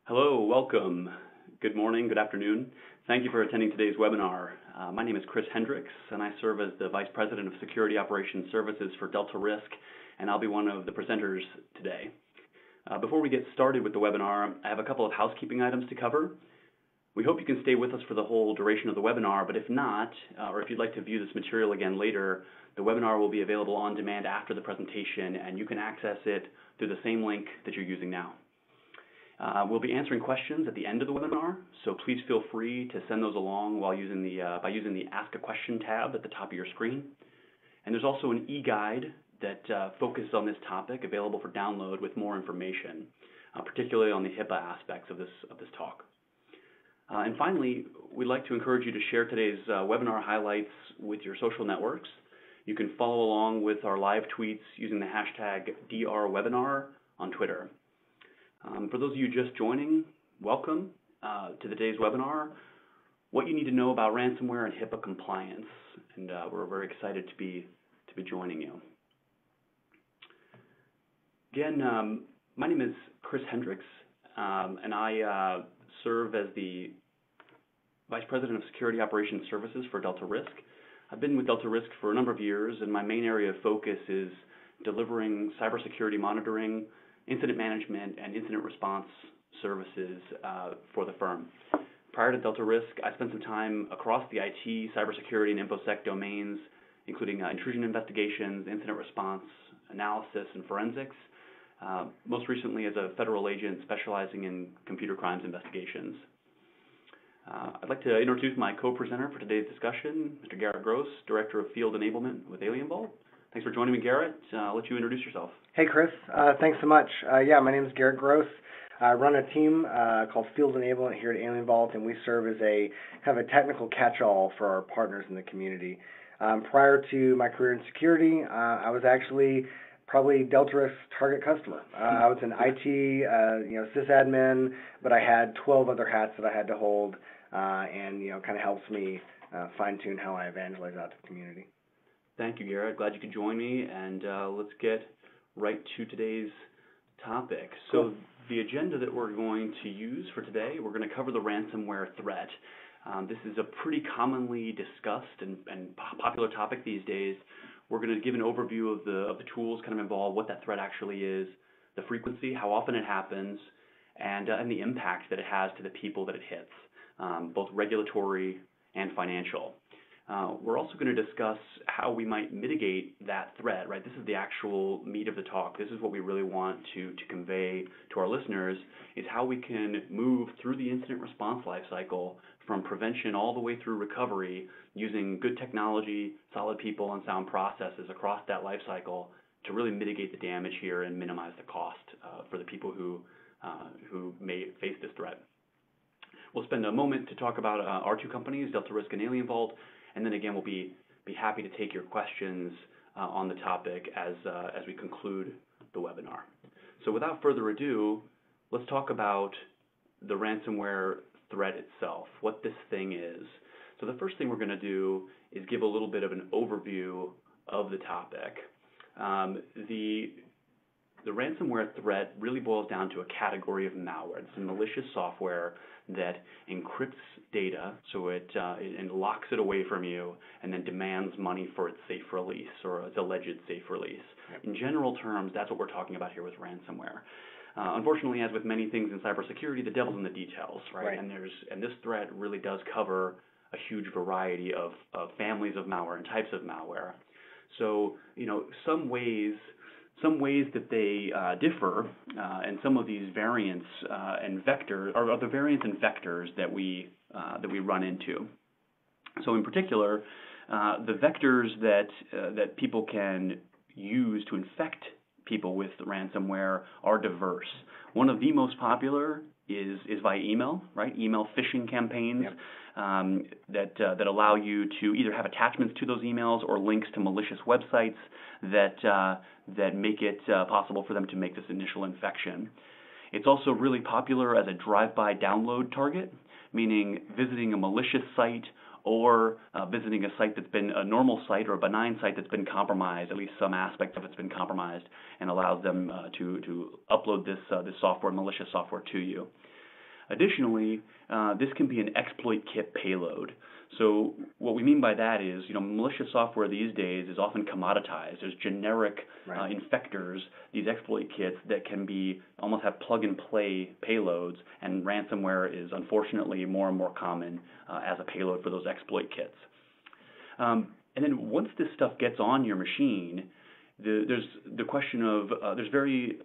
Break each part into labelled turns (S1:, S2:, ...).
S1: Hello, welcome. Good morning, good afternoon. Thank you for attending today's webinar. My name is Chris Hendricks, and I serve as the Vice President of Security Operations Services for Delta Risk, and I'll be one of the presenters today. Before we get started with the webinar, I have a couple of housekeeping items to cover. We hope you can stay with us for the whole duration of the webinar, but if not, or if you'd like to view this material again later, the webinar will be available on demand after the presentation, and you can access it through the same link that you're using now. We'll be answering questions at the end of the webinar, so please feel free to send those along while using by using the Ask a Question tab at the top of your screen. And there's also an e-guide that focuses on this topic available for download with more information, particularly on the HIPAA aspects of this talk. And finally, we'd like to encourage you to share today's webinar highlights with your social networks. You can follow along with our live tweets using the hashtag #DRWebinar on Twitter. For those of you just joining, welcome to today's webinar, what you need to know about ransomware and HIPAA compliance, and we're very excited to be joining you. Again, my name is Chris Hendricks, and I serve as the Vice President of Security Operations Services for Delta Risk. I've been with Delta Risk for a number of years, and my main area of focus is delivering cybersecurity monitoring, incident management, and incident response services for the firm. Prior to Delta Risk, I spent some time across the IT, cybersecurity, and InfoSec domains, including intrusion investigations, incident response, analysis, and forensics, most recently as a federal agent specializing in computer crimes investigations. I'd like to introduce my co-presenter for today's discussion, Mr. Garrett Gross, Director of Field Enablement with AlienVault. Thanks for joining me, Garrett. I'll let you introduce yourself.
S2: Hey, Chris. Thanks so much. Yeah, my name is Garrett Gross. I run a team called Field Enablement here at AlienVault, and we serve as a kind of a technical catch-all for our partners in the community. Prior to my career in security, I was actually probably Delta Risk's target customer. I was an IT, sysadmin, but I had 12 other hats that I had to hold, and kind of helps me fine-tune how I evangelize out to the community.
S1: Thank you, Garrett. Glad you could join me, and let's get right to today's topic. So the agenda that we're going to use for today, we're going to cover the ransomware threat. This is a pretty commonly discussed and popular topic these days. We're going to give an overview of the tools kind of involved, what that threat actually is, the frequency, how often it happens, and the impact that it has to the people that it hits, both regulatory and financial. We're also going to discuss how we might mitigate that threat, right? This is the actual meat of the talk. This is what we really want to convey to our listeners, is how we can move through the incident response lifecycle from prevention all the way through recovery using good technology, solid people, and sound processes across that lifecycle to really mitigate the damage here and minimize the cost for the people who may face this threat. We'll spend a moment to talk about our two companies, Delta Risk and AlienVault, and then again, we'll be happy to take your questions on the topic as we conclude the webinar. So without further ado, let's talk about the ransomware threat itself, what this thing is. So the first thing we're going to do is give a little bit of an overview of the topic. The ransomware threat really boils down to a category of malware. It's a malicious software that encrypts data, so it locks it away from you and then demands money for its safe release or its alleged safe release. Yep. In general terms, that's what we're talking about here with ransomware. Unfortunately, as with many things in cybersecurity, the devil's in the details, right? And this threat really does cover a huge variety of families of malware and types of malware. So, some ways that they differ, and some of these variants and vectors are the variants and vectors that we run into. So, in particular, the vectors that people can use to infect people with ransomware are diverse. One of the most popular is via email, right? Email phishing campaigns. Yep. That allow you to either have attachments to those emails or links to malicious websites that make it possible for them to make this initial infection. It's also really popular as a drive-by download target, meaning visiting a malicious site or visiting a site that's been a normal site or a benign site that's been compromised, at least some aspect of it's been compromised, and allows them to upload this software, malicious software, to you. Additionally, this can be an exploit kit payload. So what we mean by that is, malicious software these days is often commoditized. There's generic infectors, these exploit kits that can be almost have plug-and-play payloads, and ransomware is unfortunately more and more common as a payload for those exploit kits. And then once this stuff gets on your machine, there's the question of there's very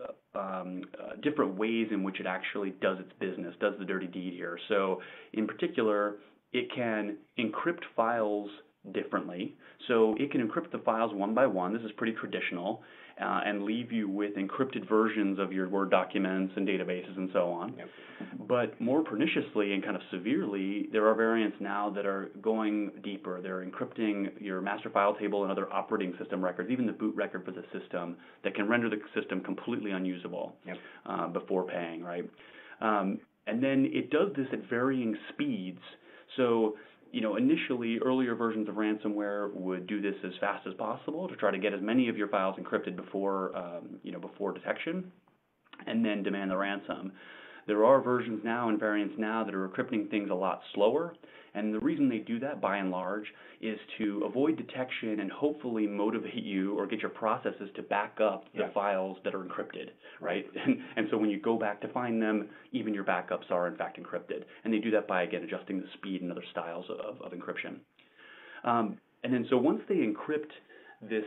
S1: different ways in which it actually does its business, does the dirty deed here. So in particular, it can encrypt files differently. So it can encrypt the files one by one. This is pretty traditional, and leave you with encrypted versions of your Word documents and databases and so on.
S2: Yep.
S1: But more perniciously and kind of severely, there are variants now that are going deeper. They're encrypting your master file table and other operating system records, even the boot record for the system, that can render the system completely unusable before paying, right? And then it does this at varying speeds. So, initially, earlier versions of ransomware would do this as fast as possible to try to get as many of your files encrypted before, before detection, and then demand the ransom. There are versions now and variants now that are encrypting things a lot slower, and the reason they do that, by and large, is to avoid detection and hopefully motivate you or get your processes to back up the files that are encrypted, right? And so when you go back to find them, even your backups are in fact encrypted, and they do that by, again, adjusting the speed and other styles of encryption. And then so once they encrypt this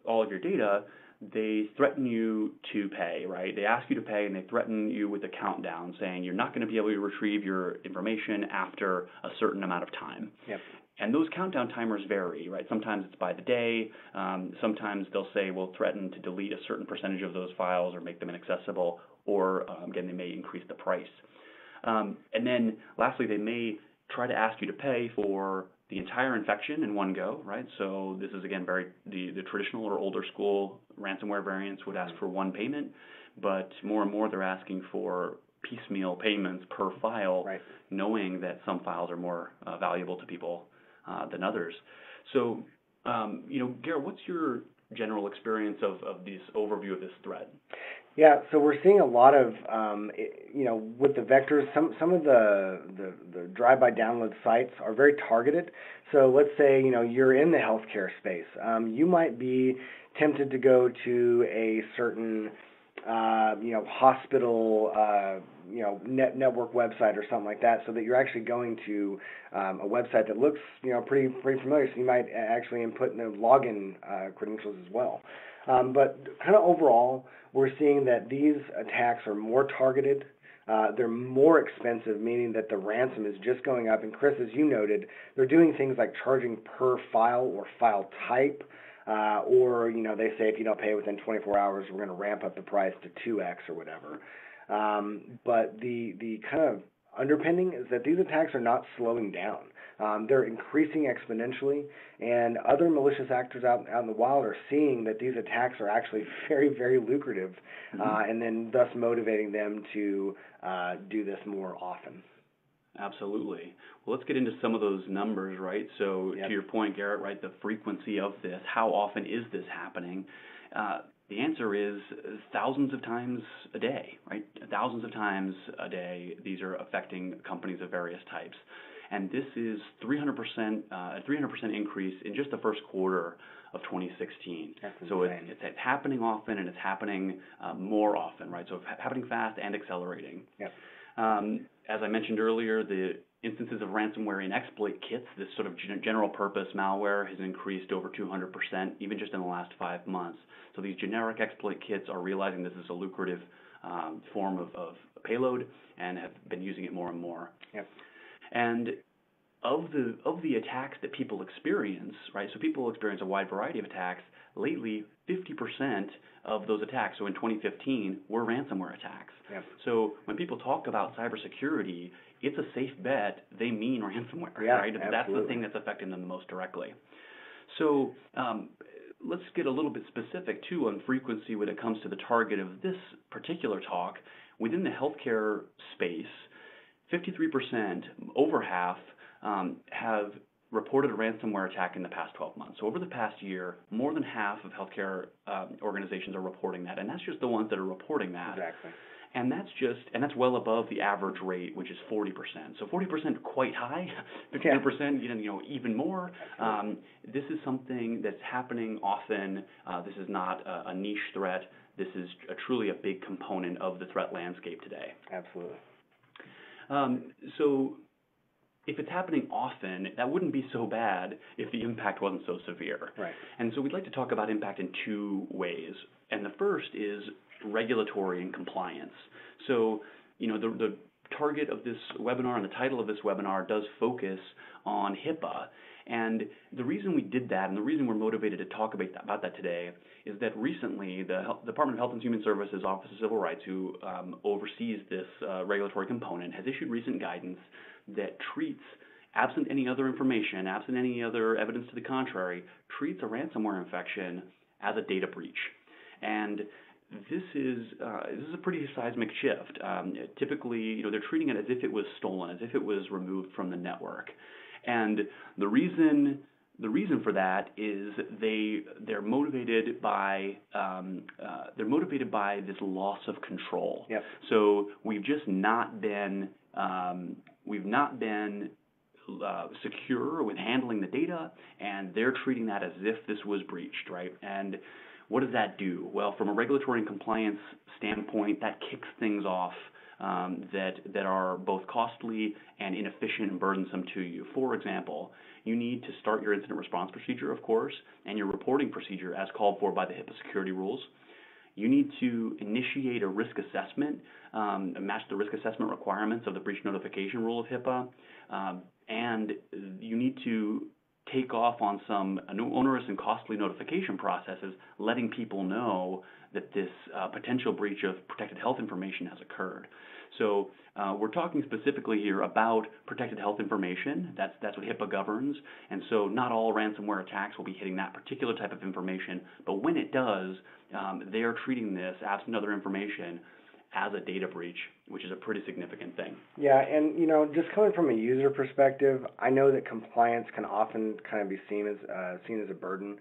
S1: all of your data, they threaten you to pay, right? They ask you to pay, and they threaten you with a countdown saying you're not going to be able to retrieve your information after a certain amount of time. Yep. And those countdown timers vary, right? Sometimes it's by the day. Sometimes they'll say we'll threaten to delete a certain percentage of those files or make them inaccessible, or again, they may increase the price. And then lastly, they may try to ask you to pay for the entire infection in one go, right? So this is, again, the traditional or older school ransomware variants would ask for one payment, but more and more they're asking for piecemeal payments per file, knowing that some files are more valuable to people than others. So, Garrett, what's your general experience of this overview of this threat?
S2: Yeah, so we're seeing a lot of, with the vectors, some of the drive-by download sites are very targeted. So let's say, you're in the healthcare space. You might be tempted to go to a certain, hospital, network website or something like that, so that you're actually going to a website that looks, pretty familiar. So you might actually input in the login credentials as well. But kind of overall, we're seeing that these attacks are more targeted. They're more expensive, meaning that the ransom is just going up. And Chris, as you noted, they're doing things like charging per file or file type, or they say if you don't pay within 24 hours, we're going to ramp up the price to 2x or whatever. But the kind of underpinning is that these attacks are not slowing down. They're increasing exponentially, and other malicious actors out in the wild are seeing that these attacks are actually very, very lucrative, and then thus motivating them to do this more often. Absolutely. Well, let's get into some of those numbers, right? So to your point, Garrett, right, the frequency of this, how often is this happening? The answer is thousands of times a day, right? Thousands of times a day, these are affecting companies of various types. And this is 300%, a 300% increase in just the first quarter of 2016. So it's happening often, and it's happening more often, right? So it's happening fast and accelerating. Yep. As I mentioned earlier, the instances of ransomware in exploit kits, this sort of general purpose malware, has increased over 200%, even just in the last 5 months. So these generic exploit kits are realizing this is a lucrative form of payload and have been using it more and more. Yep. And of the attacks that people experience, right, so people experience a wide variety of attacks. Lately, 50% of those attacks, so in 2015, were ransomware attacks. Yep. So when people talk about cybersecurity, it's a safe bet they mean ransomware, right? Absolutely. That's the thing that's affecting them the most directly. So let's get a little bit specific, too, on frequency when it comes to the target of this particular talk. Within the healthcare space, 53%, over half, have
S1: reported a ransomware attack in the past 12 months. So over the past year, more than half of healthcare organizations are reporting that, and that's just the ones that are reporting that.
S2: Exactly.
S1: And that's well above the average rate, which is 40%. So 40% quite high, 50%, even more. This is something that's happening often. This is not a niche threat. This is truly a big component of the threat landscape today.
S2: Absolutely.
S1: So if it's happening often, that wouldn't be so bad if the impact wasn't so severe.
S2: Right.
S1: And so we'd like to talk about impact in two ways. And the first is regulatory and compliance. So, the target of this webinar and the title of this webinar does focus on HIPAA. And the reason we did that and the reason we're motivated to talk about that today is that recently the Department of Health and Human Services Office of Civil Rights, who oversees this regulatory component, has issued recent guidance that treats, absent any other information, absent any other evidence to the contrary, treats a ransomware infection as a data breach. And this is a pretty seismic shift. Typically, they're treating it as if it was stolen, as if it was removed from the network. And the reason for that is they're motivated by this loss of control.
S2: Yep.
S1: So we've just not been secure with handling the data, and they're treating that as if this was breached, right? And what does that do? Well, from a regulatory and compliance standpoint, that kicks things off that are both costly and inefficient and burdensome to you. For example, you need to start your incident response procedure, of course, and your reporting procedure as called for by the HIPAA security rules. You need to initiate a risk assessment, match the risk assessment requirements of the breach notification rule of HIPAA, and you need to take off on some onerous and costly notification processes, letting people know that this potential breach of protected health information has occurred. So we're talking specifically here about protected health information. That's what HIPAA governs, and so not all ransomware attacks will be hitting that particular type of information, but when it does, they are treating this, absent other information, as a data breach, which is a pretty significant thing.
S2: Yeah, and just coming from a user perspective, I know that compliance can often kind of be seen as a burden.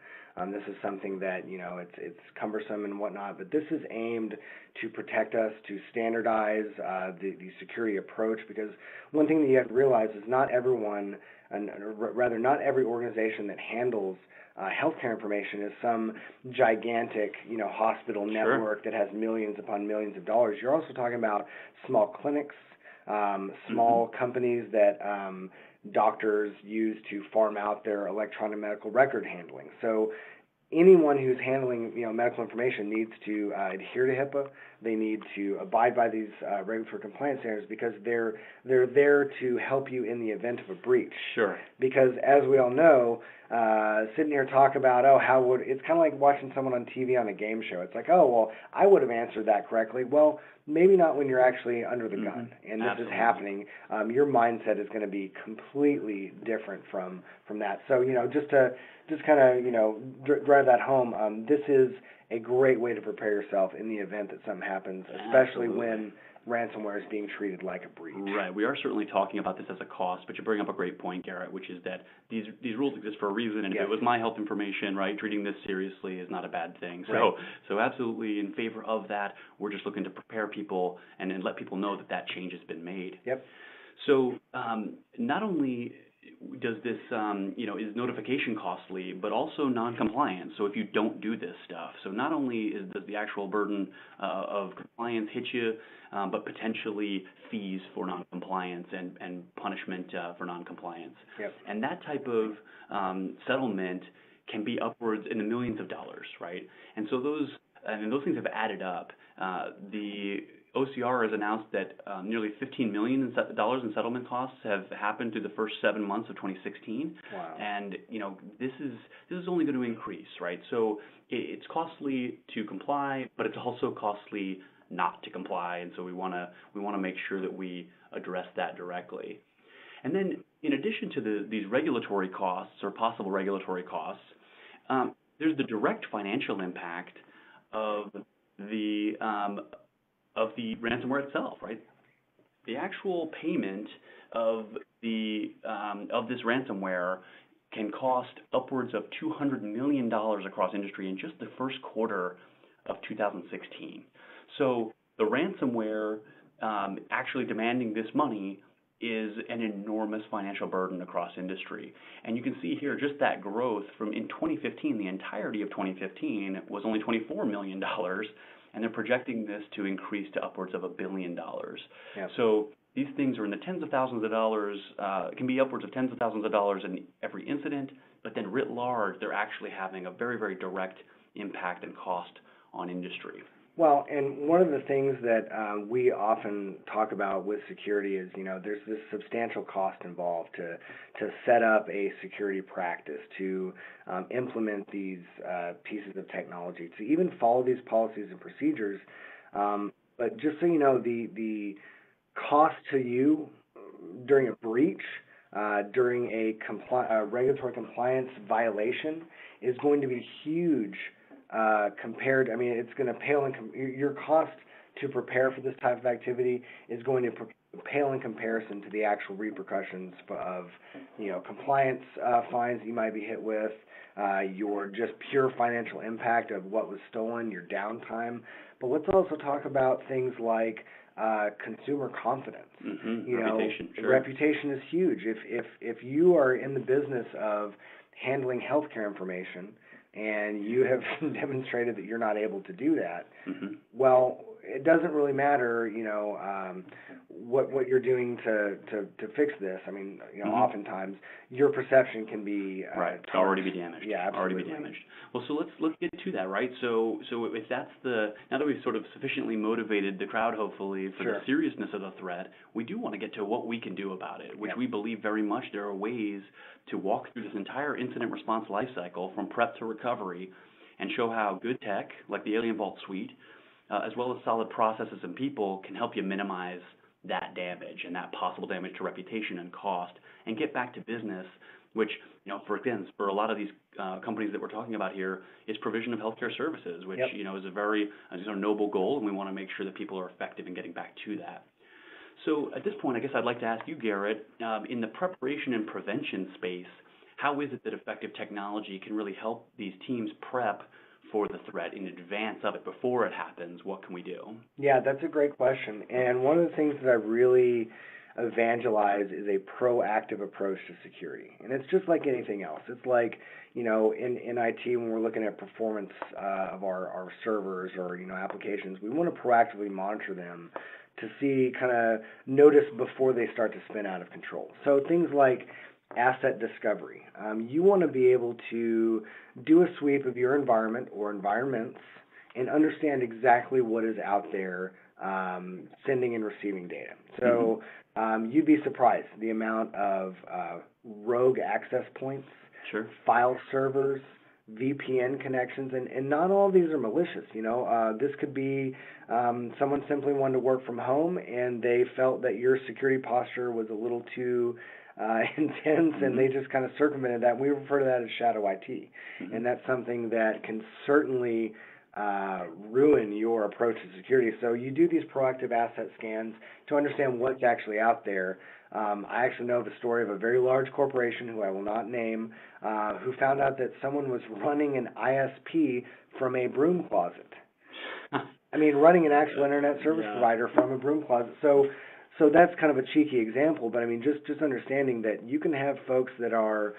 S2: This is something that it's cumbersome and whatnot, but this is aimed to protect us, to standardize the security approach. Because one thing that you have to realize is not everyone, and rather not every organization that handles healthcare information is some gigantic, hospital network that has millions upon millions of dollars. You're also talking about small clinics, small companies that doctors use to farm out their electronic medical record handling. So anyone who's handling medical information needs to adhere to HIPAA. They need to abide by these regulatory compliance standards because they're there to help you in the event of a breach.
S1: Sure.
S2: Because as we all know, sitting here talk about it's kind of like watching someone on TV on a game show. It's like, I would have answered that correctly. Well, maybe not when you're actually under the gun and this is happening. Your mindset is going to be completely different from that. So just kind of drive that home. This is a great way to prepare yourself in the event that something happens, especially when ransomware is being treated like a breach.
S1: Right. We are certainly talking about this as a cost, but you bring up a great point, Garrett, which is that these rules exist for a reason, and if it was my health information, right, treating this seriously is not a bad thing. So absolutely in favor of that. We're just looking to prepare people and let people know that change has been made.
S2: Yep.
S1: So not only does this, is notification costly, but also non-compliance. So if you don't do this stuff, so not only does the actual burden of compliance hit you, but potentially fees for non-compliance and punishment for non-compliance.
S2: Yep.
S1: And that type of settlement can be upwards in the millions of dollars, right? And so those things have added up. The OCR has announced that nearly $15 million in settlement costs have happened through the first 7 months of 2016.
S2: Wow. And
S1: this is only going to increase, right? So it's costly to comply, but it's also costly not to comply, and so we want to make sure that we address that directly. And then, in addition to these regulatory costs or possible regulatory costs, there's the direct financial impact of the ransomware itself, right? the actual payment of this ransomware can cost upwards of $200 million across industry in just the first quarter of 2016. So the ransomware actually demanding this money is an enormous financial burden across industry. And you can see here just that growth from in 2015, the entirety of 2015 was only $24 million, and they're projecting this to increase to upwards of $1 billion.
S2: Yep.
S1: So these things are in the tens of thousands of dollars, it can be upwards of tens of thousands of dollars in every incident, but then writ large, they're actually having a very, very direct impact and cost on industry.
S2: Well, and one of the things that we often talk about with security is, there's this substantial cost involved to set up a security practice, to implement these pieces of technology, to even follow these policies and procedures. But just so you know, the cost to you during a breach, during a regulatory compliance violation is going to be huge. Compared, it's going to pale in your cost to prepare for this type of activity is going to pale in comparison to the actual repercussions of, compliance fines you might be hit with, your just pure financial impact of what was stolen, your downtime. But let's also talk about things like consumer confidence.
S1: Reputation, sure.
S2: Reputation is huge. If you are in the business of handling healthcare information, and you have demonstrated that you're not able to do that, well, it doesn't really matter, what you're doing to fix this. Oftentimes your perception can be
S1: already be damaged.
S2: Yeah, absolutely.
S1: Already be damaged. Well, so let's get to that, right? So if that's now that we've sort of sufficiently motivated the crowd, hopefully, for the seriousness of the threat, we do want to get to what we can do about it, which we believe very much there are ways to walk through this entire incident response lifecycle from prep to recovery and show how good tech, like the AlienVault suite, as well as solid processes and people can help you minimize that damage and that possible damage to reputation and cost and get back to business, which, for a lot of these companies that we're talking about here is provision of healthcare services, which, is a very noble goal, and we want to make sure that people are effective in getting back to that. So at this point, I guess I'd like to ask you, Garrett, in the preparation and prevention space, how is it that effective technology can really help these teams prep for the threat in advance of it, before it happens? What can we do? Yeah,
S2: that's a great question. And one of the things that I really evangelize is a proactive approach to security. And it's just like anything else. It's like, in IT, when we're looking at performance of our servers or, applications, we want to proactively monitor them to see, notice before they start to spin out of control. So things like asset discovery. You want to be able to do a sweep of your environment or environments and understand exactly what is out there sending and receiving data. So you'd be surprised the amount of rogue access points, file servers, VPN connections, and not all of these are malicious. This could be someone simply wanted to work from home and they felt that your security posture was a little too intense, and they just kind of circumvented that. We refer to that as shadow IT, and that's something that can certainly ruin your approach to security. So you do these proactive asset scans to understand what's actually out there. I actually know the story of a very large corporation, who I will not name, who found out that someone was running an ISP from a broom closet. Running an actual internet service provider from a broom closet. So that's kind of a cheeky example, but just understanding that you can have folks that are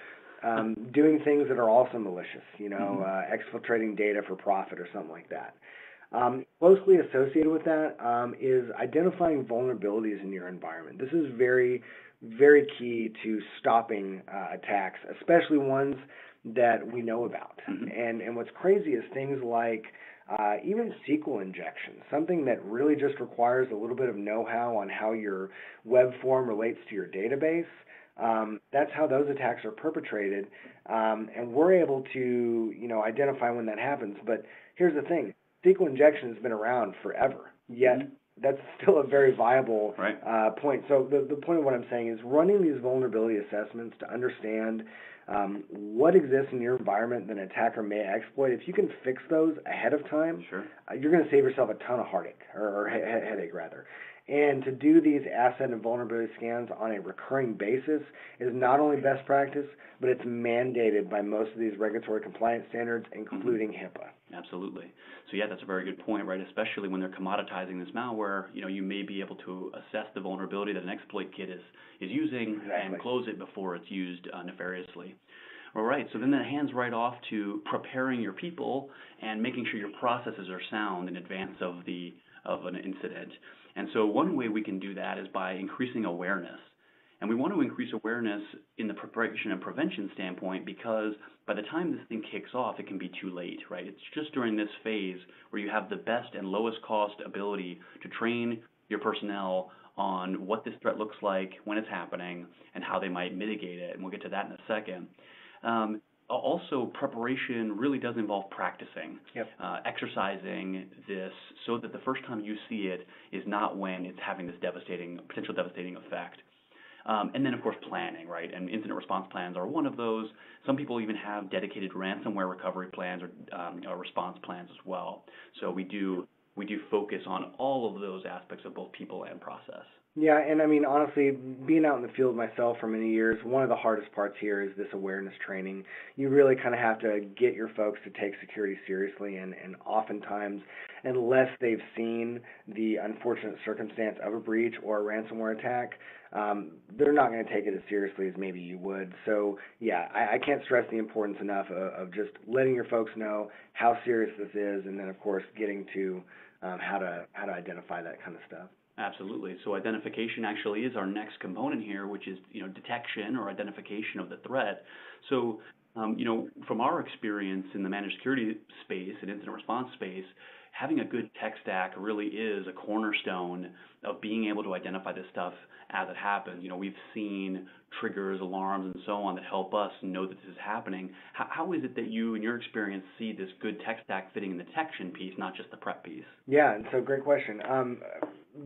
S2: doing things that are also malicious, exfiltrating data for profit or something like that. Closely associated with that is identifying vulnerabilities in your environment. This is very, very key to stopping attacks, especially ones that we know about. And what's crazy is things like even SQL injection, something that really just requires a little bit of know-how on how your web form relates to your database. That's how those attacks are perpetrated, and we're able to, identify when that happens. But here's the thing: SQL injection has been around forever, yet that's still a very viable point. So the point of what I'm saying is running these vulnerability assessments to understand what exists in your environment that an attacker may exploit. If you can fix those ahead of time,
S1: Sure.
S2: You're going to save yourself a ton of heartache, or headache rather. And to do these asset and vulnerability scans on a recurring basis is not only best practice, but it's mandated by most of these regulatory compliance standards, including HIPAA.
S1: Absolutely. So yeah, that's a very good point, right? Especially when they're commoditizing this malware, you may be able to assess the vulnerability that an exploit kit is using and close it before it's used nefariously. All right, so then that hands right off to preparing your people and making sure your processes are sound in advance of an incident. And so one way we can do that is by increasing awareness. And we want to increase awareness in the preparation and prevention standpoint because by the time this thing kicks off, it can be too late, right? It's just during this phase where you have the best and lowest cost ability to train your personnel on what this threat looks like, when it's happening, and how they might mitigate it. And we'll get to that in a second. Also, preparation really does involve practicing, exercising this so that the first time you see it is not when it's having this potential devastating effect. And then, of course, planning, right? And incident response plans are one of those. Some people even have dedicated ransomware recovery plans or response plans as well. So we do focus on all of those aspects of both people and process.
S2: Yeah, and I mean, honestly, being out in the field myself for many years, one of the hardest parts here is this awareness training. You really kind of have to get your folks to take security seriously, and oftentimes, unless they've seen the unfortunate circumstance of a breach or a ransomware attack, they're not going to take it as seriously as maybe you would. So, yeah, I can't stress the importance enough of just letting your folks know how serious this is, and then, of course, getting to how to identify that kind of stuff.
S1: Absolutely. So identification actually is our next component here, which is detection or identification of the threat. So from our experience in the managed security space and incident response space, having a good tech stack really is a cornerstone of being able to identify this stuff as it happens. We've seen triggers, alarms, and so on that help us know that this is happening. How is it that you, in your experience, see this good tech stack fitting in the detection piece, not just the prep piece? Yeah,
S2: and so great question.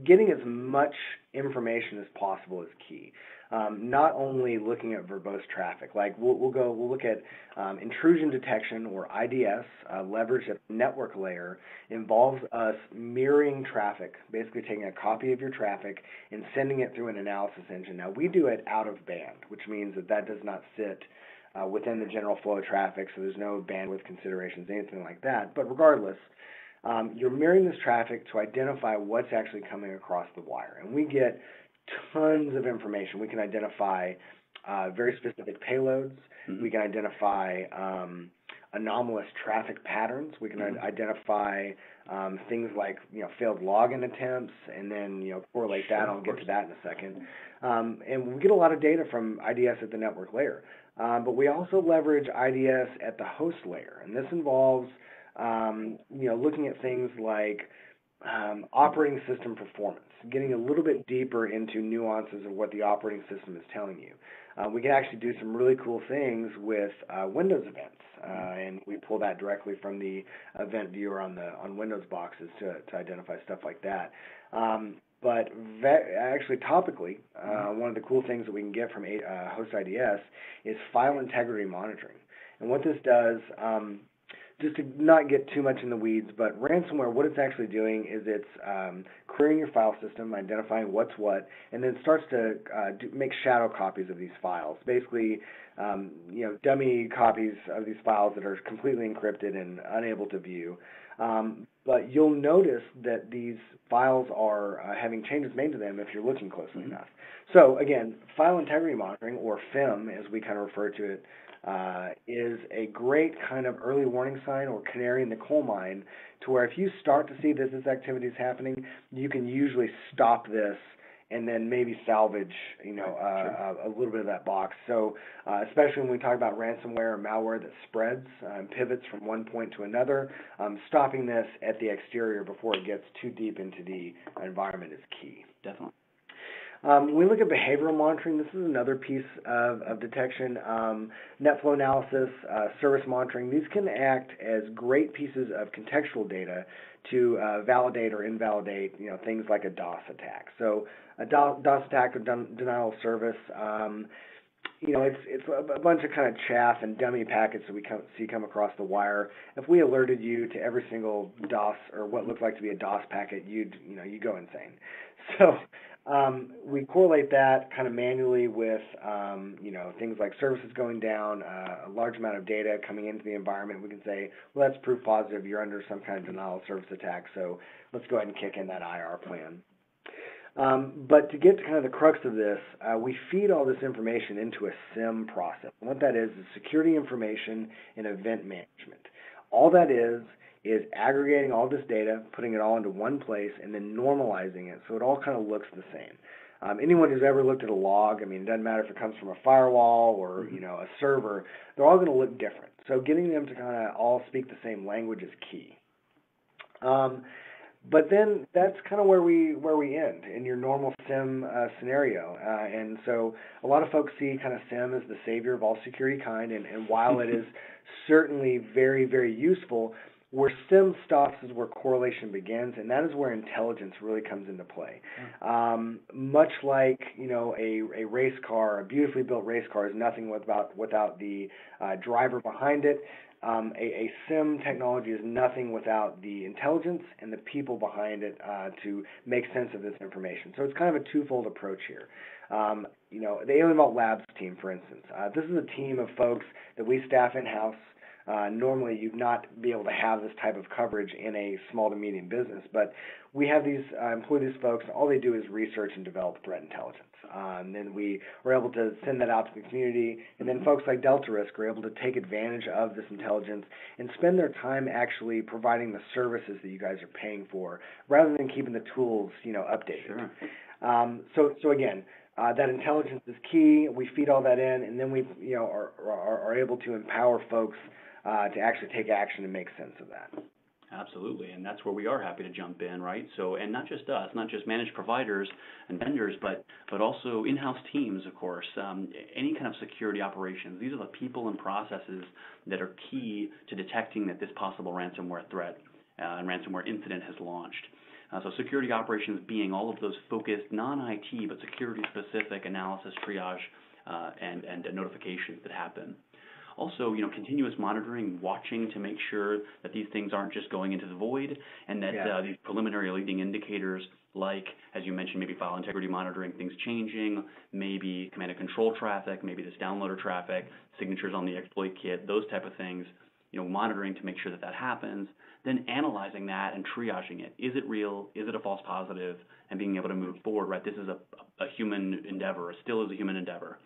S2: Getting as much information as possible is key. Not only looking at verbose traffic, like we'll look at intrusion detection, or IDS, leverage at the network layer, involves us mirroring traffic, basically taking a copy of your traffic and sending it through an analysis engine. Now, we do it out of band, which means that does not sit within the general flow of traffic, so there's no bandwidth considerations, anything like that. But regardless, you're mirroring this traffic to identify what's actually coming across the wire. And we get tons of information. We can identify very specific payloads. Mm-hmm. We can identify anomalous traffic patterns. We can identify things like failed login attempts, and then correlate that. I'll get to that in a second. And we get a lot of data from IDS at the network layer. But we also leverage IDS at the host layer, and this involves looking at things like operating system performance, getting a little bit deeper into nuances of what the operating system is telling you. We can actually do some really cool things with Windows events, and we pull that directly from the event viewer on Windows boxes to identify stuff like that. But actually, topically, one of the cool things that we can get from host IDS is file integrity monitoring. And what this does, just to not get too much in the weeds, but ransomware, what it's actually doing is it's querying your file system, identifying what's what, and then starts to make shadow copies of these files. Basically, dummy copies of these files that are completely encrypted and unable to view. But you'll notice that these files are having changes made to them if you're looking closely enough. So again, file integrity monitoring, or FIM as we kind of refer to it, is a great kind of early warning sign or canary in the coal mine, to where if you start to see that this activity is happening, you can usually stop this and then maybe salvage, a little bit of that box. So especially when we talk about ransomware or malware that spreads, pivots from one point to another, stopping this at the exterior before it gets too deep into the environment is key.
S1: Definitely.
S2: When we look at behavioral monitoring, this is another piece of detection. Net flow analysis, service monitoring, these can act as great pieces of contextual data to validate or invalidate, things like a DOS attack. So a DOS attack, or denial of service, it's a bunch of kind of chaff and dummy packets that we see come across the wire. If we alerted you to every single DOS or what looked like to be a DOS packet, you'd go insane. So we correlate that kind of manually with things like services going down, a large amount of data coming into the environment. We can say, well, that's proof positive. You're under some kind of denial of service attack. So let's go ahead and kick in that IR plan. But to get to kind of the crux of this, we feed all this information into a SIM process. And what that is security information and event management. All that is aggregating all this data, putting it all into one place, and then normalizing it so it all kind of looks the same. Anyone who's ever looked at a log, it doesn't matter if it comes from a firewall or a server, they're all going to look different. So getting them to kind of all speak the same language is key. But then that's kind of where we end in your normal SIM scenario. And so a lot of folks see kind of SIM as the savior of all security kind. And while it is certainly very, very useful, where SIM stops is where correlation begins, and that is where intelligence really comes into play. Much like a race car, a beautifully built race car is nothing without the driver behind it. A SIM technology is nothing without the intelligence and the people behind it to make sense of this information. So it's kind of a twofold approach here. The AlienVault Labs team, for instance, this is a team of folks that we staff in-house. Normally, you'd not be able to have this type of coverage in a small to medium business, but we have these employ these folks. All they do is research and develop threat intelligence. And then we are able to send that out to the community, and then folks like Delta Risk are able to take advantage of this intelligence and spend their time actually providing the services that you guys are paying for, rather than keeping the tools, updated. Sure. So again, that intelligence is key. We feed all that in, and then we, are able to empower folks to actually take action and make sense of that.
S1: Absolutely, and that's where we are happy to jump in, right? So, and not just us, not just managed providers and vendors, but also in-house teams, of course. Any kind of security operations. These are the people and processes that are key to detecting that this possible ransomware threat and ransomware incident has launched. So security operations being all of those focused, non-IT, but security-specific analysis, triage, and notifications that happen. Also, continuous monitoring, watching to make sure that these things aren't just going into the void, and that these preliminary leading indicators, like, as you mentioned, maybe file integrity monitoring, things changing, maybe command and control traffic, maybe this downloader traffic, signatures on the exploit kit, those type of things, monitoring to make sure that happens, then analyzing that and triaging it. Is it real? Is it a false positive? And being able to move forward, right? This is a human endeavor, still is a human endeavor.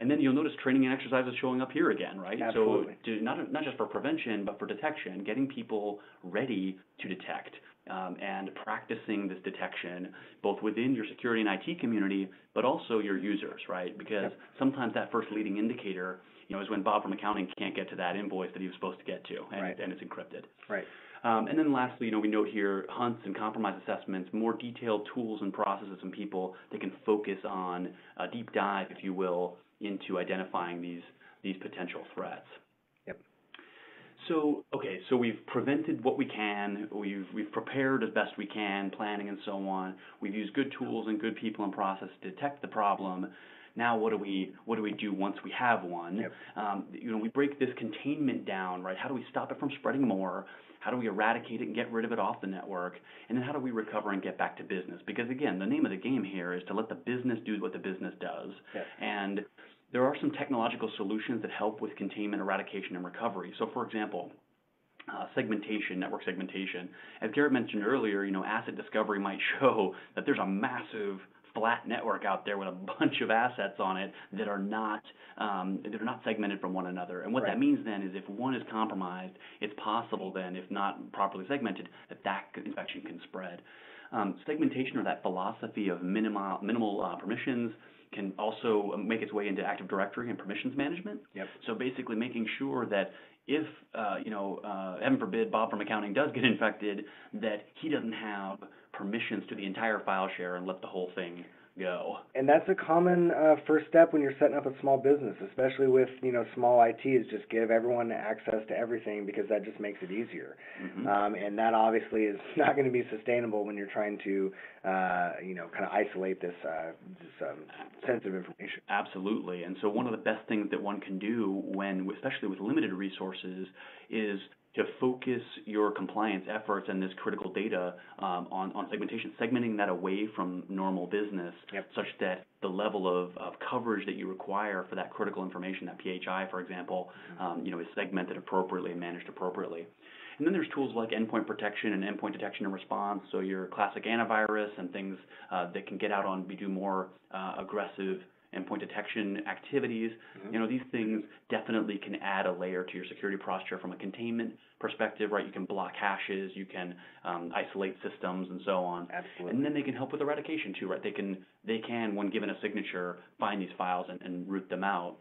S1: And then you'll notice training and exercises showing up here again, right?
S2: Absolutely.
S1: So not just for prevention, but for detection, getting people ready to detect and practicing this detection, both within your security and IT community, but also your users, right? Because sometimes that first leading indicator, is when Bob from accounting can't get to that invoice that he was supposed to get to, and it's encrypted.
S2: Right.
S1: And then lastly, we note here hunts and compromise assessments, more detailed tools and processes and people that can focus on a deep dive, if you will, into identifying these potential threats.
S2: Yep.
S1: So we've prevented what we can. We've prepared as best we can, planning and so on. We've used good tools and good people and process to detect the problem. Now, what do we do once we have one?
S2: Yep.
S1: We break this containment down, right? How do we stop it from spreading more? How do we eradicate it and get rid of it off the network? And then how do we recover and get back to business? Because again, the name of the game here is to let the business do what the business does.
S2: Yes.
S1: And there are some technological solutions that help with containment, eradication, and recovery. So for example, segmentation, network segmentation. As Garrett mentioned earlier, asset discovery might show that there's a massive flat network out there with a bunch of assets on it that are not segmented from one another. And what that means then is if one is compromised, it's possible then, if not properly segmented, that infection can spread. Segmentation, or that philosophy of minimal permissions, can also make its way into Active Directory and permissions management.
S2: Yep.
S1: So basically making sure that if, heaven forbid, Bob from accounting does get infected, that he doesn't have permissions to the entire file share and let the whole thing, go.
S2: And that's a common first step when you're setting up a small business, especially with, small IT, is just give everyone access to everything, because that just makes it easier. And that obviously is not going to be sustainable when you're trying to, kind of isolate this sensitive information.
S1: Absolutely. And so one of the best things that one can do especially with limited resources, is to focus your compliance efforts and this critical data on segmentation, segmenting that away from normal business, such that the level of coverage that you require for that critical information, that PHI, for example, is segmented appropriately and managed appropriately. And then there's tools like endpoint protection and endpoint detection and response, so your classic antivirus and things that can get out on, do more aggressive endpoint detection activities. These things definitely can add a layer to your security posture from a containment perspective, right? You can block hashes, you can isolate systems, and so on.
S2: Absolutely.
S1: And then they can help with eradication too, right? They can, when given a signature, find these files and root them out.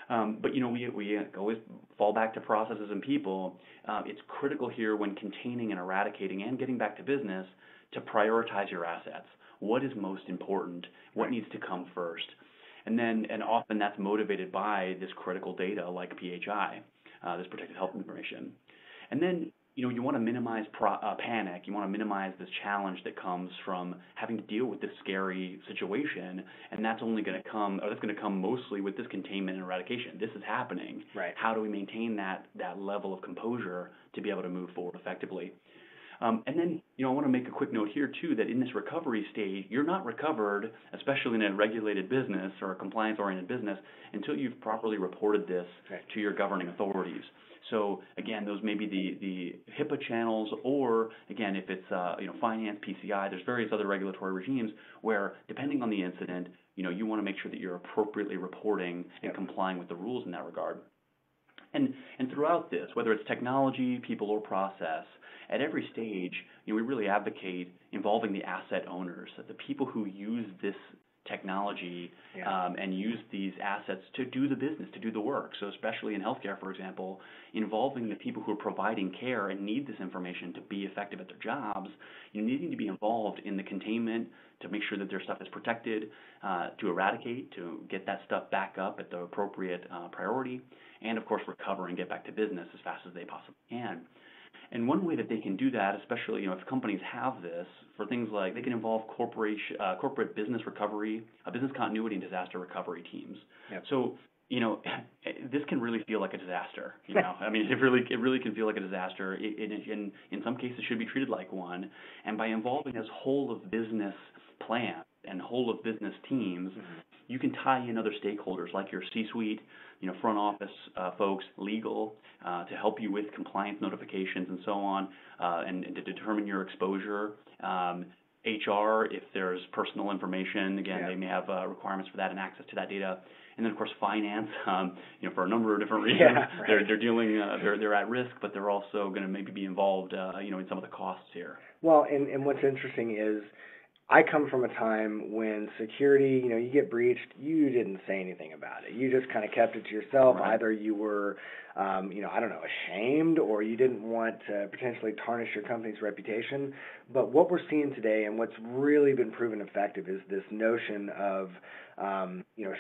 S1: But we always fall back to processes and people. It's critical here when containing and eradicating and getting back to business to prioritize your assets. What is most important? What needs to come first? And often that's motivated by this critical data like PHI, this protected health information. And then, you want to minimize panic. You want to minimize this challenge that comes from having to deal with this scary situation, and that's only going to come, or that's going to come mostly with this containment and eradication. This is happening.
S2: Right.
S1: How do we maintain that level of composure to be able to move forward effectively? And then, I want to make a quick note here, too, that in this recovery stage, you're not recovered, especially in a regulated business or a compliance-oriented business, until you've properly reported this to your governing authorities. So, again, those may be the HIPAA channels, or, again, if it's, finance, PCI, there's various other regulatory regimes where, depending on the incident, you want to make sure that you're appropriately reporting and complying with the rules in that regard. And throughout this, whether it's technology, people, or process, at every stage, we really advocate involving the asset owners, that the people who use this technology and use these assets to do the business, to do the work. So especially in healthcare, for example, involving the people who are providing care and need this information to be effective at their jobs, needing to be involved in the containment to make sure that their stuff is protected, to eradicate, to get that stuff back up at the appropriate priority, and of course recover and get back to business as fast as they possibly can. And one way that they can do that, especially if companies have this, for things like they can involve corporate business recovery, business continuity, and disaster recovery teams. So this can really feel like a disaster. I mean, it really can feel like a disaster. In some cases, should be treated like one. And by involving this whole of business plan and whole of business teams, you can tie in other stakeholders like your C-suite, front office folks, legal, to help you with compliance notifications and so on, and to determine your exposure. HR, if there's personal information, again, they may have requirements for that and access to that data. And then, of course, finance, for a number of different reasons, they're dealing, they're at risk, but they're also going to maybe be involved, in some of the costs here.
S2: Well, and what's interesting is, I come from a time when security, you get breached, you didn't say anything about it. You just kind of kept it to yourself. Either you were, ashamed, or you didn't want to potentially tarnish your company's reputation. But what we're seeing today, and what's really been proven effective, is this notion of,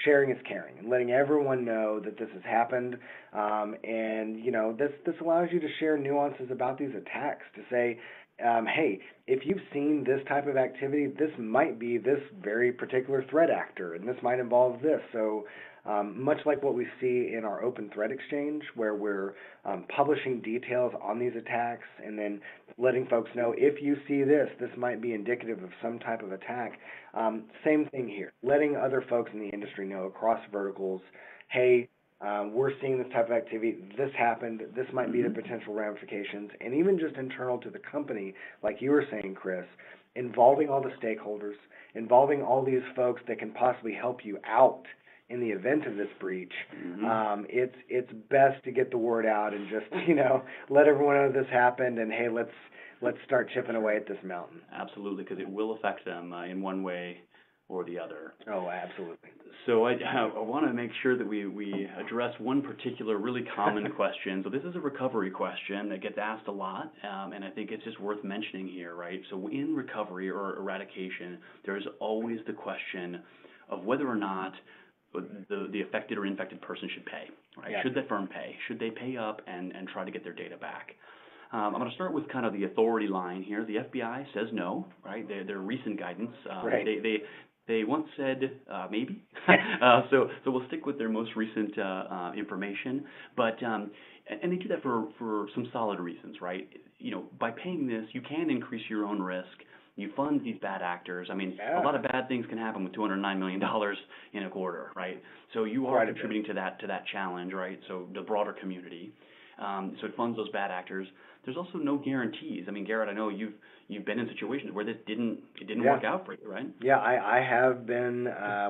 S2: sharing is caring, and letting everyone know that this has happened. This allows you to share nuances about these attacks, to say, hey, if you've seen this type of activity, this might be this very particular threat actor, and this might involve this. So much like what we see in our open threat exchange, where we're publishing details on these attacks and then letting folks know, if you see this, this might be indicative of some type of attack. Same thing here, letting other folks in the industry know across verticals, hey, we're seeing this type of activity, this happened, this might be the potential ramifications, and even just internal to the company, like you were saying, Chris, involving all the stakeholders, involving all these folks that can possibly help you out in the event of this breach. It's best to get the word out and just, let everyone know this happened, and hey, let's start chipping away at this mountain.
S1: Absolutely, because it will affect them in one way or the other.
S2: Oh, absolutely.
S1: So I want to make sure that we address one particular really common question. So this is a recovery question that gets asked a lot, and I think it's just worth mentioning here, right? So in recovery or eradication, there is always the question of whether or not the affected or infected person should pay, right?
S2: Yeah.
S1: Should the firm pay? Should they pay up and try to get their data back? I'm going to start with kind of the authority line here. The FBI says no, right? Their recent guidance,
S2: Right.
S1: They once said maybe, so we'll stick with their most recent information, but and they do that for some solid reasons, right? You know, by paying this, you can increase your own risk. You fund these bad actors. I mean,
S2: Yeah.
S1: a lot of bad things can happen with $209 million in a quarter, right? So you are contributing to that challenge, right? So the broader community. So it funds those bad actors. There's also no guarantees. I mean, Garrett, I know you've been in situations where it didn't work out for you, right?
S2: Yeah, I have been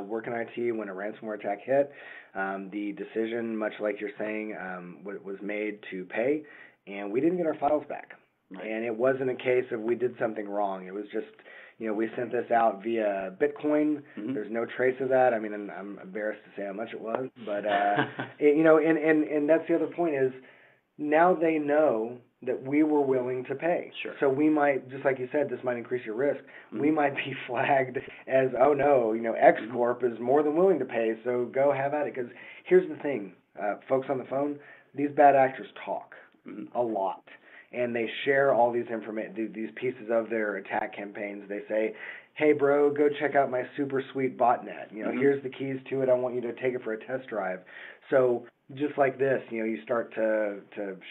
S2: working IT when a ransomware attack hit. The decision, much like you're saying, was made to pay, and we didn't get our files back. Right. And it wasn't a case of we did something wrong. It was just, you know, we sent this out via Bitcoin. Mm-hmm. There's no trace of that. I mean, and I'm embarrassed to say how much it was, but you know, and that's the other point is now they know that we were willing to pay.
S1: Sure.
S2: So we might, just like you said, this might increase your risk. Mm-hmm. We might be flagged as, oh no, you know, X Corp is more than willing to pay, so go have at it. Because here's the thing, folks on the phone, these bad actors talk a lot. And they share all these these pieces of their attack campaigns. They say, hey, bro, go check out my super sweet botnet. You know, here's the keys to it. I want you to take it for a test drive. So just like this, you know, you start to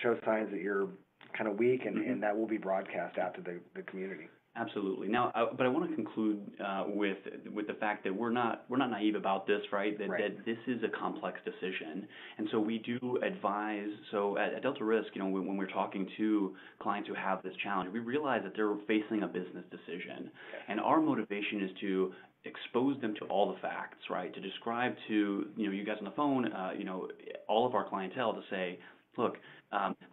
S2: show signs that you're kind of weak, and that will be broadcast out to the community.
S1: Absolutely. Now, but I want to conclude with the fact that we're not naive about this, right? That this is a complex decision, and so we do advise. So at Delta Risk, you know, when we're talking to clients who have this challenge, we realize that they're facing a business decision, and our motivation is to expose them to all the facts, right? To describe to you guys on the phone, all of our clientele to say, look,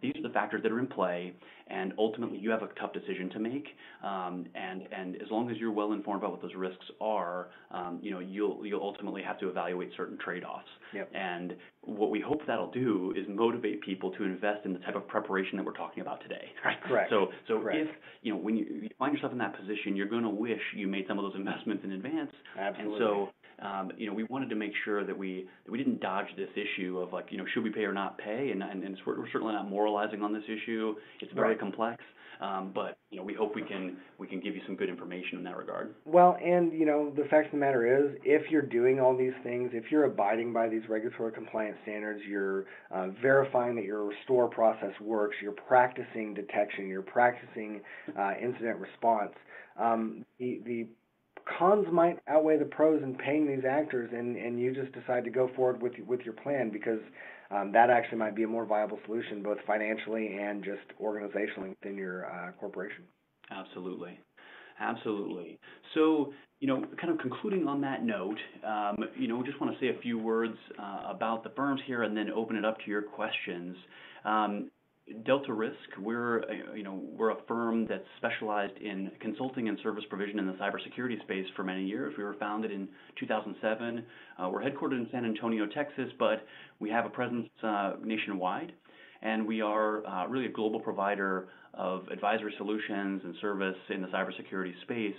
S1: these are the factors that are in play, and ultimately you have a tough decision to make. And as long as you're well informed about what those risks are, you'll ultimately have to evaluate certain trade-offs.
S2: Yep.
S1: And what we hope that'll do is motivate people to invest in the type of preparation that we're talking about today. Right?
S2: Correct.
S1: So
S2: Correct.
S1: if when you find yourself in that position, you're going to wish you made some of those investments in advance.
S2: Absolutely.
S1: And so we wanted to make sure that we didn't dodge this issue of should we pay or not pay, and we're certainly not moralizing on this issue. It's very complex, but we hope we can give you some good information in that regard.
S2: Well, and the fact of the matter is, if you're doing all these things, if you're abiding by these regulatory compliance standards, you're verifying that your restore process works, you're practicing detection, you're practicing incident response, the cons might outweigh the pros in paying these actors, and you just decide to go forward with your plan because that actually might be a more viable solution, both financially and just organizationally within your corporation.
S1: Absolutely. Absolutely. So, kind of concluding on that note, we just want to say a few words about the firms here and then open it up to your questions. Delta Risk, we're a firm that's specialized in consulting and service provision in the cybersecurity space for many years. We were founded in 2007. We're headquartered in San Antonio, Texas, but we have a presence nationwide, and we are really a global provider of advisory solutions and service in the cybersecurity space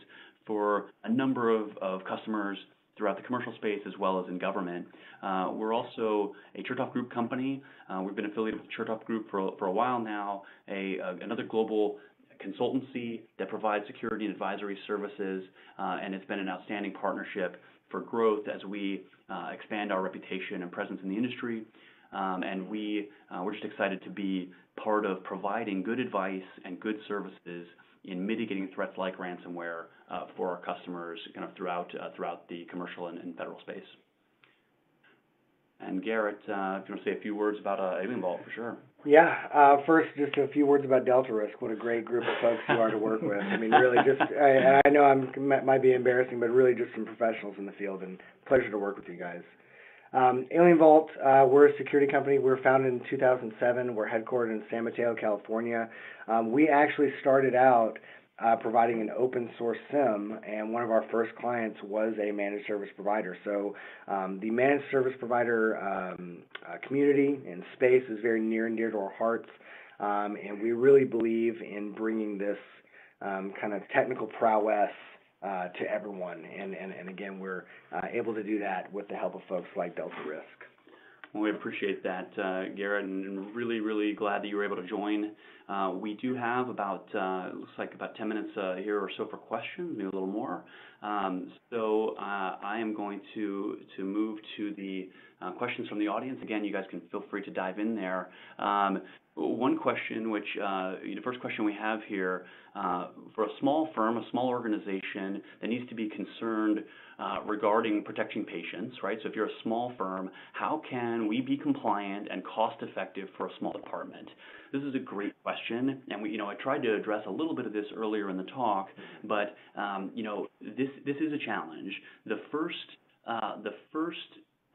S1: for a number of customers throughout the commercial space as well as in government. We're also a Chertoff Group company. We've been affiliated with Chertoff Group for a while now, another global consultancy that provides security and advisory services, and it's been an outstanding partnership for growth as we expand our reputation and presence in the industry. And we're just excited to be part of providing good advice and good services in mitigating threats like ransomware for our customers kind of throughout the commercial and federal space. And Garrett, if you want to say a few words about AlienVault, for sure.
S2: Yeah. First, just a few words about Delta Risk. What a great group of folks you are to work with. I mean, really, I know might be embarrassing, but really just some professionals in the field, and pleasure to work with you guys. AlienVault, we're a security company. We were founded in 2007. We're headquartered in San Mateo, California. We actually started out providing an open source SIEM, and one of our first clients was a managed service provider. So the managed service provider community and space is very near and dear to our hearts, and we really believe in bringing this kind of technical prowess to everyone. And again, we're able to do that with the help of folks like Delta Risk.
S1: Well, we appreciate that, Garrett, and really, really glad that you were able to join. We do have about, looks like about 10 minutes here or so for questions, maybe a little more. So I am going to move to the questions from the audience. Again, you guys can feel free to dive in there. One question, which the first question we have here, for a small firm, a small organization that needs to be concerned regarding protecting patients, right? So if you're a small firm, how can we be compliant and cost-effective for a small department? This is a great question, and I tried to address a little bit of this earlier in the talk, but this is a challenge. The first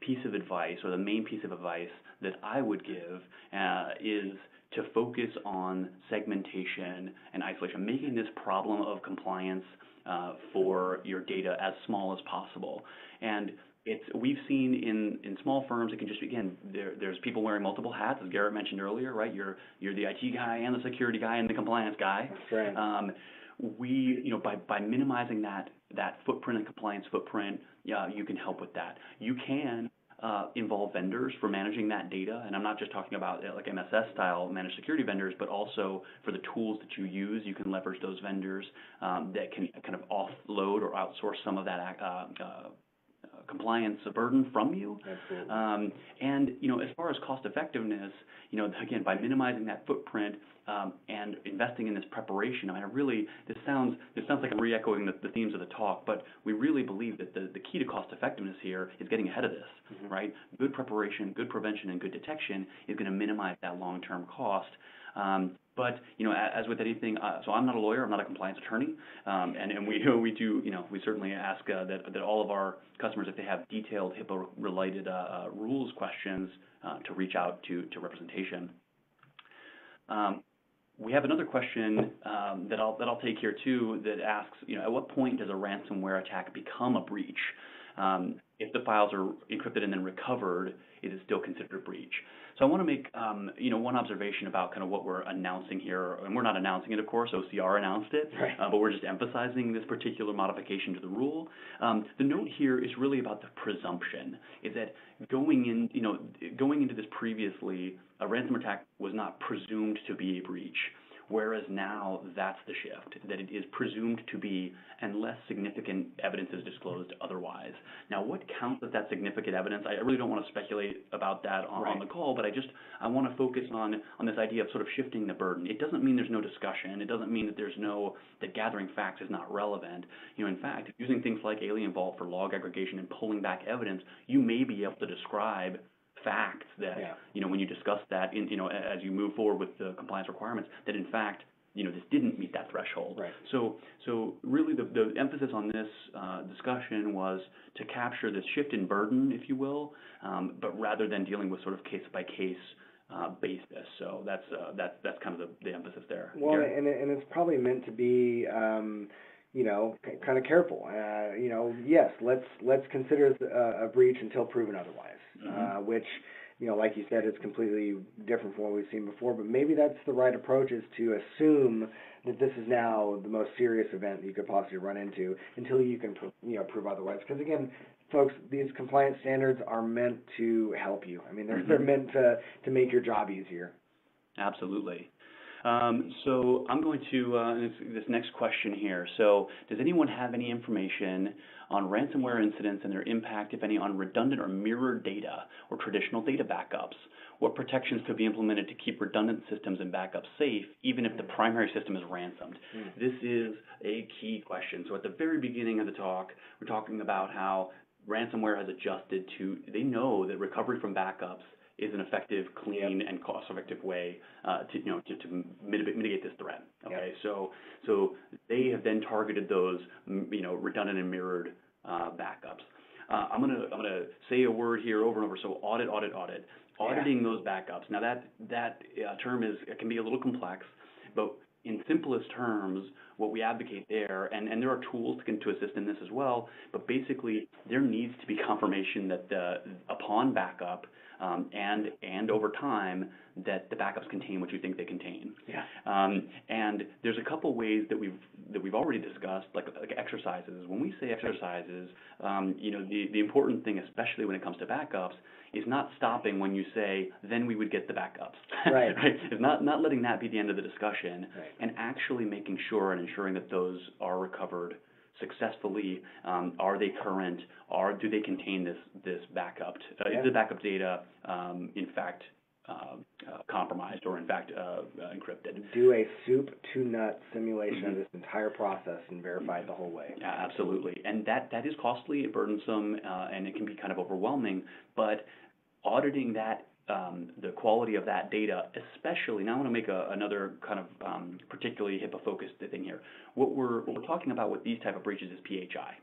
S1: piece of advice, or the main piece of advice that I would give, is to focus on segmentation and isolation, making this problem of compliance for your data as small as possible. And we've seen in small firms, it can just, again, there's people wearing multiple hats, as Garrett mentioned earlier, right? You're the IT guy and the security guy and the compliance guy.
S2: That's right.
S1: By minimizing that footprint and compliance footprint, you can help with that. You can involve vendors for managing that data, and I'm not just talking about like MSS style managed security vendors, but also for the tools that you use, you can leverage those vendors that can kind of offload or outsource some of that compliance burden from you.
S2: Absolutely.
S1: And as far as cost effectiveness, again, by minimizing that footprint and investing in this preparation, this sounds like I'm re-echoing the themes of the talk, but we really believe that the key to cost effectiveness here is getting ahead of this, right? Good preparation, good prevention, and good detection is going to minimize that long-term cost. But as with anything, so I'm not a lawyer, I'm not a compliance attorney, and we do, we certainly ask that all of our customers, if they have detailed HIPAA-related rules questions, to reach out to representation. We have another question that I'll take here too, that asks, at what point does a ransomware attack become a breach? If the files are encrypted and then recovered, is it still considered a breach? So I want to make one observation about kind of what we're announcing here, and we're not announcing it, of course. OCR announced it,
S2: right.
S1: But we're just emphasizing this particular modification to the rule. The note here is really about the presumption, is that going into this previously, a ransomware attack was not presumed to be a breach. Whereas now that's the shift, that it is presumed to be unless significant evidence is disclosed otherwise. Now, what counts as that significant evidence? I really don't want to speculate about that on the call, but I want to focus on this idea of sort of shifting the burden. It doesn't mean there's no discussion. It doesn't mean that that gathering facts is not relevant. In fact, using things like AlienVault for log aggregation and pulling back evidence, you may be able to describe facts that, when you discuss that as you move forward with the compliance requirements, that in fact, this didn't meet that threshold.
S2: Right.
S1: So really the emphasis on this discussion was to capture this shift in burden, if you will, but rather than dealing with sort of case by case basis. So that's kind of the emphasis there.
S2: Well, and it's probably meant to be kind of careful. Yes, let's consider a breach until proven otherwise, which, like you said, it's completely different from what we've seen before, but maybe that's the right approach, is to assume that this is now the most serious event that you could possibly run into until you can prove otherwise. Because again, folks, these compliance standards are meant to help you. I mean, they're meant to make your job easier.
S1: Absolutely. So I'm going to, this next question here. So does anyone have any information on ransomware incidents and their impact, if any, on redundant or mirrored data or traditional data backups? What protections could be implemented to keep redundant systems and backups safe, even if the primary system is ransomed? This is a key question. So at the very beginning of the talk, we're talking about how ransomware has adjusted to, they know that recovery from backups is an effective, clean, and cost-effective way to mitigate this threat. Okay, so they have then targeted those redundant and mirrored backups. I'm gonna say a word here over and over. So audit. Auditing those backups. Now that term can be a little complex, but in simplest terms, what we advocate there, and there are tools to assist in this as well, but basically there needs to be confirmation that upon backup and over time that the backups contain what you think they contain.
S2: Yeah.
S1: And there's a couple ways that we've already discussed, like exercises. When we say exercises, the important thing, especially when it comes to backups, is not stopping when you say, then we would get the backups.
S2: Right.
S1: Right? It's not letting that be the end of the discussion,
S2: right.
S1: and actually making sure and ensuring that those are recovered successfully. Are they current? Do they contain this backup? Is the backup data in fact compromised or in fact encrypted?
S2: Do a soup to nut simulation of this entire process and verify it the whole way.
S1: Yeah, absolutely. And that is costly, burdensome, and it can be kind of overwhelming, but auditing that, the quality of that data, especially, now I want to make another kind of particularly HIPAA-focused thing here. What we're talking about with these type of breaches is PHI.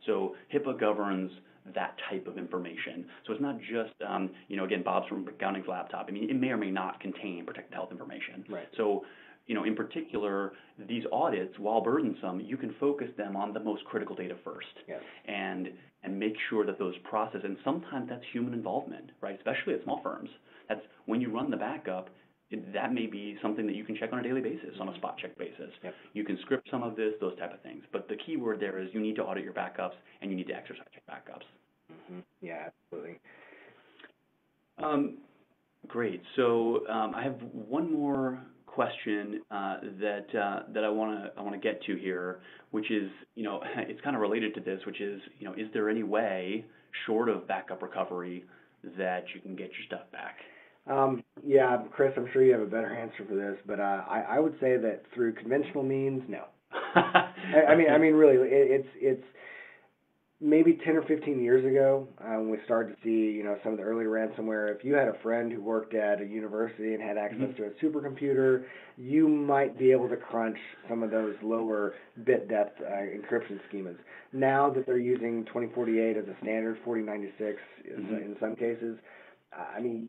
S1: So HIPAA governs that type of information. So it's not just, again, Bob's from accounting's laptop. I mean, it may or may not contain protected health information.
S2: Right.
S1: So, in particular, these audits, while burdensome, you can focus them on the most critical data first.
S2: Yes.
S1: And make sure that those process, and sometimes that's human involvement, right? Especially at small firms. That's when you run the backup, that may be something that you can check on a daily basis, on a spot check basis.
S2: Yep.
S1: You can script some of this, those type of things. But the key word there is you need to audit your backups and you need to exercise your backups.
S2: Mm-hmm. Yeah, absolutely.
S1: Great. So I have one more question that I want to get to here, which is, it's kind of related to this, which is, is there any way, short of backup recovery, that you can get your stuff back?
S2: Yeah, Chris, I'm sure you have a better answer for this, but I would say that through conventional means, no. I mean, really, it's maybe 10 or 15 years ago when we started to see, some of the early ransomware. If you had a friend who worked at a university and had access to a supercomputer, you might be able to crunch some of those lower bit depth encryption schemas. Now that they're using 2048 as a standard, 4096 in some cases,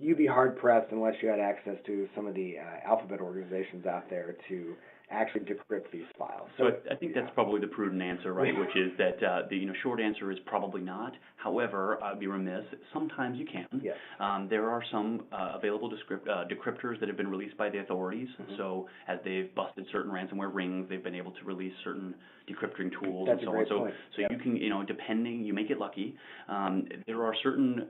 S2: you'd be hard-pressed unless you had access to some of the alphabet organizations out there to actually decrypt these files.
S1: So I think that's probably the prudent answer, right, which is that the short answer is probably not. However, I'd be remiss, sometimes you can.
S2: Yes.
S1: There are some available decryptors that have been released by the authorities. So as they've busted certain ransomware rings, they've been able to release certain decrypting tools and so on. So you can, depending, you may get lucky. There are certain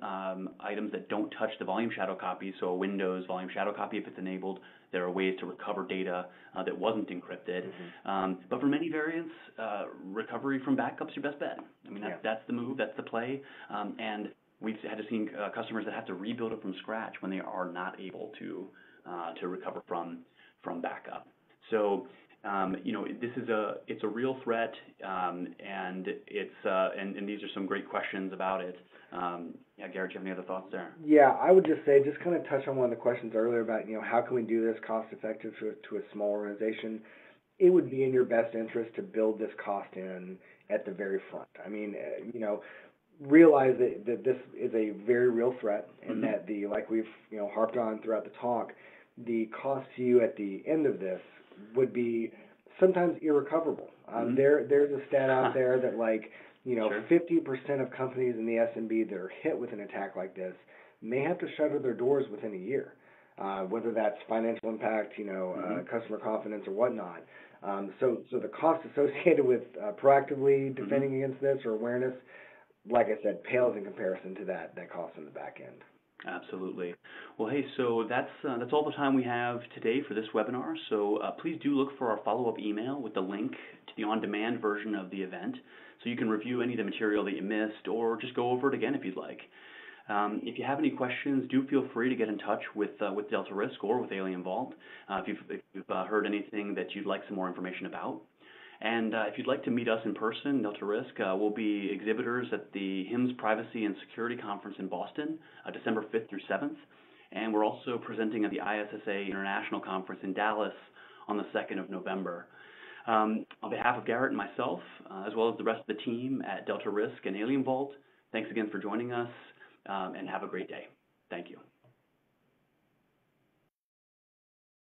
S1: items that don't touch the volume shadow copy. So a Windows volume shadow copy, if it's enabled, there are ways to recover data that wasn't encrypted. But for many variants, recovery from backups your best bet. That's the move, that's the play. And we've had to see customers that have to rebuild it from scratch when they are not able to recover from backup. So it's a real threat, and these are some great questions about it. Garrett, do you have any other thoughts there?
S2: Yeah, I would just say, just kind of touch on one of the questions earlier about, how can we do this cost effective to a small organization? It would be in your best interest to build this cost in at the very front. Realize that this is a very real threat, and that like we've harped on throughout the talk, the cost to you at the end of this would be sometimes irrecoverable. There's a stat out there that 50% of companies in the SMB that are hit with an attack like this may have to shutter their doors within a year, whether that's financial impact, customer confidence or whatnot. So the cost associated with proactively defending against this or awareness, like I said, pales in comparison to that cost on the back end.
S1: Absolutely. Well, hey, so that's all the time we have today for this webinar. So please do look for our follow-up email with the link to the on-demand version of the event, so you can review any of the material that you missed or just go over it again if you'd like. If you have any questions, do feel free to get in touch with Delta Risk or with AlienVault if you've heard anything that you'd like some more information about. And if you'd like to meet us in person, Delta Risk, we'll be exhibitors at the HIMSS Privacy and Security Conference in Boston, December 5th through 7th. And we're also presenting at the ISSA International Conference in Dallas on the 2nd of November. On behalf of Garrett and myself, as well as the rest of the team at Delta Risk and AlienVault, thanks again for joining us, and have a great day. Thank you.